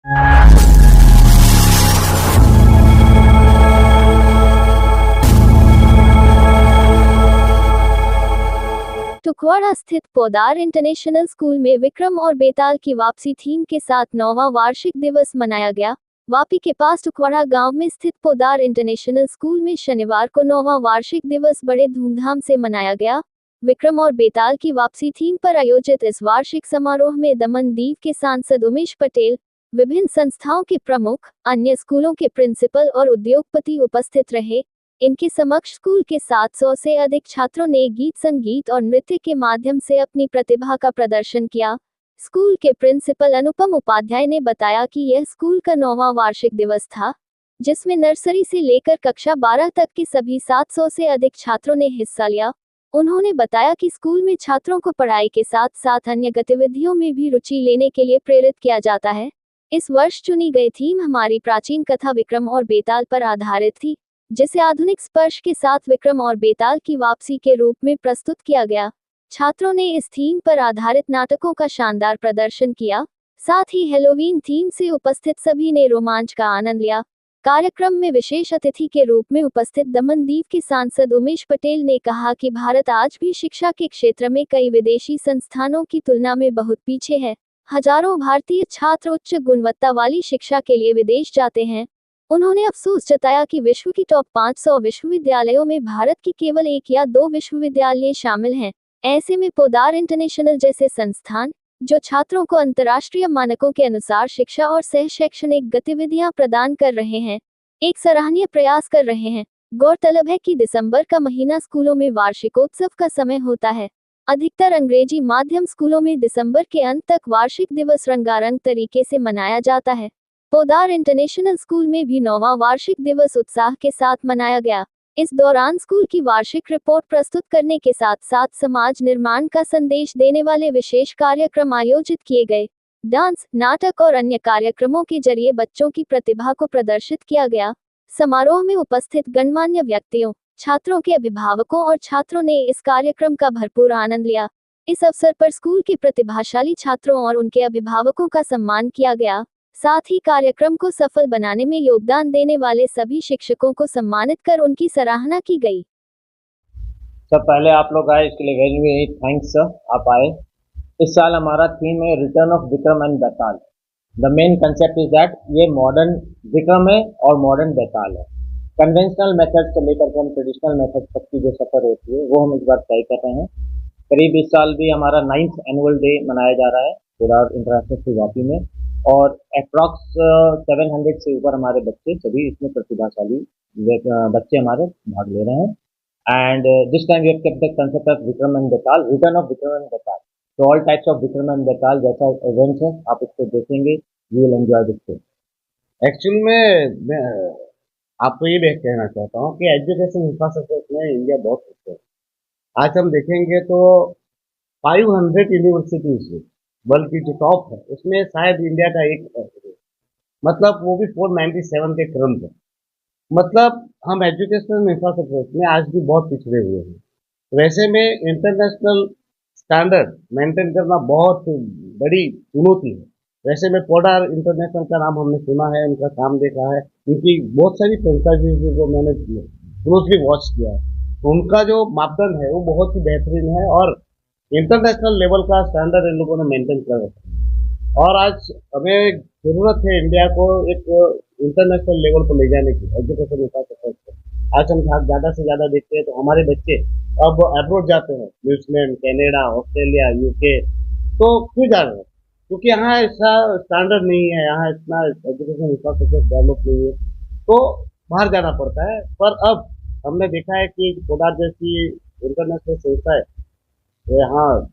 टुकवाड़ा स्थित Poddar international school में विक्रम और बेताल की वापसी थीम के साथ 9वां वार्षिक दिवस मनाया गया। वापी के पास टुकवाड़ा गांव में स्थित पोदार इंटरनेशनल स्कूल में शनिवार को 9वां वार्षिक दिवस बड़े धूमधाम से मनाया गया। विक्रम और बेताल की वापसी थीम पर आयोजित इस वार्षिक समारोह में दमन दीव के सांसद उमेश पटेल, विभिन्न संस्थाओं के प्रमुख, अन्य स्कूलों के प्रिंसिपल और उद्योगपति उपस्थित रहे। इनके समक्ष स्कूल के 700 से अधिक छात्रों ने गीत, संगीत और नृत्य के माध्यम से अपनी प्रतिभा का प्रदर्शन किया। स्कूल के प्रिंसिपल अनुपम उपाध्याय ने बताया कि यह स्कूल का 9वां वार्षिक दिवस था, जिसमें नर्सरी से लेकर कक्षा 12 तक के सभी 700 से अधिक छात्रों ने हिस्सा लिया। उन्होंने बताया कि स्कूल में छात्रों को पढ़ाई के साथ साथ अन्य गतिविधियों में भी रुचि लेने के लिए प्रेरित किया जाता है। इस वर्ष चुनी गई थीम हमारी प्राचीन कथा विक्रम और बेताल पर आधारित थी, जिसे आधुनिक स्पर्श के साथ विक्रम और बेताल की वापसी के रूप में प्रस्तुत किया गया। छात्रों ने इस थीम पर आधारित नाटकों का शानदार प्रदर्शन किया। साथ ही हैलोवीन थीम से उपस्थित सभी ने रोमांच का आनंद लिया। कार्यक्रम में विशेष अतिथि के रूप में उपस्थित दमन दीव के सांसद उमेश पटेल ने कहा कि भारत आज भी शिक्षा के क्षेत्र में कई विदेशी संस्थानों की तुलना में बहुत पीछे है। हजारों भारतीय छात्र उच्च गुणवत्ता वाली शिक्षा के लिए विदेश जाते हैं। उन्होंने अफसोस जताया कि विश्व की टॉप 500 विश्वविद्यालयों में भारत की केवल 1 या 2 विश्वविद्यालय शामिल हैं। ऐसे में पोदार इंटरनेशनल जैसे संस्थान, जो छात्रों को अंतर्राष्ट्रीय मानकों के अनुसार शिक्षा और सह शैक्षणिक गतिविधियां प्रदान कर रहे हैं, एक सराहनीय प्रयास कर रहे हैं। गौरतलब है कि दिसंबर का महीना स्कूलों में वार्षिकोत्सव का समय होता है। अधिकतर अंग्रेजी माध्यम स्कूलों में दिसंबर के अंत तक वार्षिक दिवस रंगारंग तरीके से मनाया जाता है। पोदार इंटरनेशनल स्कूल में भी 9वां वार्षिक दिवस उत्साह के साथ मनाया गया। इस दौरान स्कूल की वार्षिक रिपोर्ट प्रस्तुत करने के साथ साथ समाज निर्माण का संदेश देने वाले विशेष कार्यक्रम आयोजित किए गए। डांस, नाटक और अन्य कार्यक्रमों के जरिए बच्चों की प्रतिभा को प्रदर्शित किया गया। समारोह में उपस्थित गणमान्य व्यक्तियों, छात्रों के अभिभावकों और छात्रों ने इस कार्यक्रम का भरपूर आनंद लिया। इस अवसर पर स्कूल के प्रतिभाशाली छात्रों और उनके अभिभावकों का सम्मान किया गया। साथ ही कार्यक्रम को सफल बनाने में योगदान देने वाले सभी शिक्षकों को सम्मानित कर उनकी सराहना की गई। सर, पहले आप लोग आए, इसके लिए वेरी वेरी थैंक्स सर, आप आए। इस साल हमारा थीम है return of Vikram and Betaal. The main concept is that ये मॉडर्न विक्रम है और मॉडर्न बेताल है। कन्वेंशनल मेथड से लेकर के हम ट्रेडिशनल मेथड तक की जो सफर होती है वो हम इस बार तय कर रहे हैं। करीब इस साल भी हमारा 9th एनुअल डे मनाया जा रहा है पोदार इंटरनेशनल स्कूल वापी में, और अप्रॉक्स 700 से ऊपर हमारे बच्चे, सभी इसमें प्रतिभाशाली बच्चे हमारे भाग ले रहे हैं। And this time we have kept the concept of Vikram and Betal, return of Vikram and Betal. तो all types of Vikram and Betal जैसा इवेंट्स है आप इसको देखेंगे, you will enjoy this thing. Actual में मैं आपको ये भी कहना चाहता हूँ कि एजुकेशन इंफ्रास्ट्रक्चर में इंडिया बहुत पीछे है। आज हम देखेंगे तो 500 यूनिवर्सिटीज वर्ल्ड की जो टॉप है उसमें शायद इंडिया का एक, मतलब वो भी 497 के क्रम पे। मतलब हम एजुकेशनल इंफ्रास्ट्रक्चर में आज भी बहुत पिछड़े हुए हैं। वैसे में इंटरनेशनल स्टैंडर्ड मेंटेन करना बहुत बड़ी चुनौती है। वैसे में पोदार इंटरनेशनल का नाम हमने सुना है, उनका काम देखा है, उनकी बहुत सारी फ्रेंचाइजीज को मैंने क्लोजली वॉच किया है। उनका जो मापदंड है वो बहुत ही बेहतरीन है और इंटरनेशनल लेवल का स्टैंडर्ड इन लोगों ने मेंटेन कर रखा है। और आज हमें जरूरत है इंडिया को एक इंटरनेशनल लेवल पर ले जाने की एजुकेशन इंफ्रास्ट्रक्चर। आज हम ज़्यादा से ज़्यादा देखते हैं तो हमारे बच्चे अब अब्रॉड जाते हैं, न्यूजीलैंड, कनाडा, ऑस्ट्रेलिया, यूके। तो क्यों जा रहे हैं? क्योंकि यहाँ ऐसा स्टैंडर्ड नहीं है, यहाँ इतना एजुकेशन इंफ्रास्ट्रक्चर डेवलप नहीं है, तो बाहर जाना पड़ता है। पर अब हमने देखा है कि पोदार जैसी इंटरनेशनल संस्था है यहाँ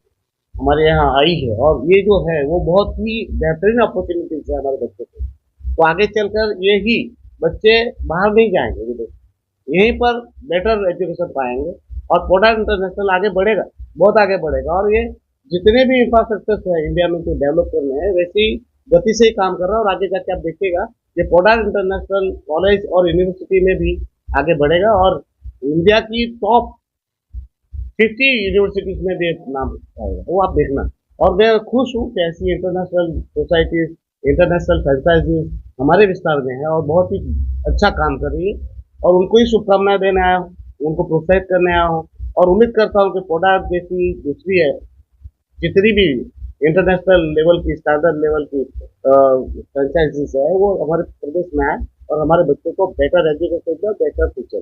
हमारे यहाँ आई है और ये जो है वो बहुत ही बेहतरीन अपॉर्चुनिटीज है हमारे बच्चों को। तो आगे चलकर ये ही बच्चे बाहर नहीं जाएंगे विदेश, यहीं पर बेटर एजुकेशन पाएंगे और पोदार इंटरनेशनल आगे बढ़ेगा, बहुत आगे बढ़ेगा। और ये जितने भी इंफ्रास्ट्रक्चर है इंडिया में जो डेवलप करने हैं वैसी गति से ही काम कर रहा है और आगे जाके आप देखिएगा ये पोदार इंटरनेशनल कॉलेज और यूनिवर्सिटी में भी आगे बढ़ेगा और इंडिया की टॉप 50 यूनिवर्सिटीज में भी नाम आएगा, वो आप देखना। और मैं खुश हूँ कि ऐसी इंटरनेशनल सोसाइटीज इंटरनेशनल फ्रेंचाइजीज हमारे विस्तार में है और बहुत ही अच्छा काम कर रही है, और उनको ही शुभकामनाएं देने आया हूँ, उनको प्रोत्साहित करने आया हूँ, और उम्मीद करता हूँ कि पोडार जैसी दूसरी है जितनी भी इंटरनेशनल लेवल की, स्टैंडर्ड लेवल की फ्रेंचाइजीज है, वो हमारे प्रदेश में आए और हमारे बच्चों को बेटर एजुकेशन दे, बेटर फ्यूचर।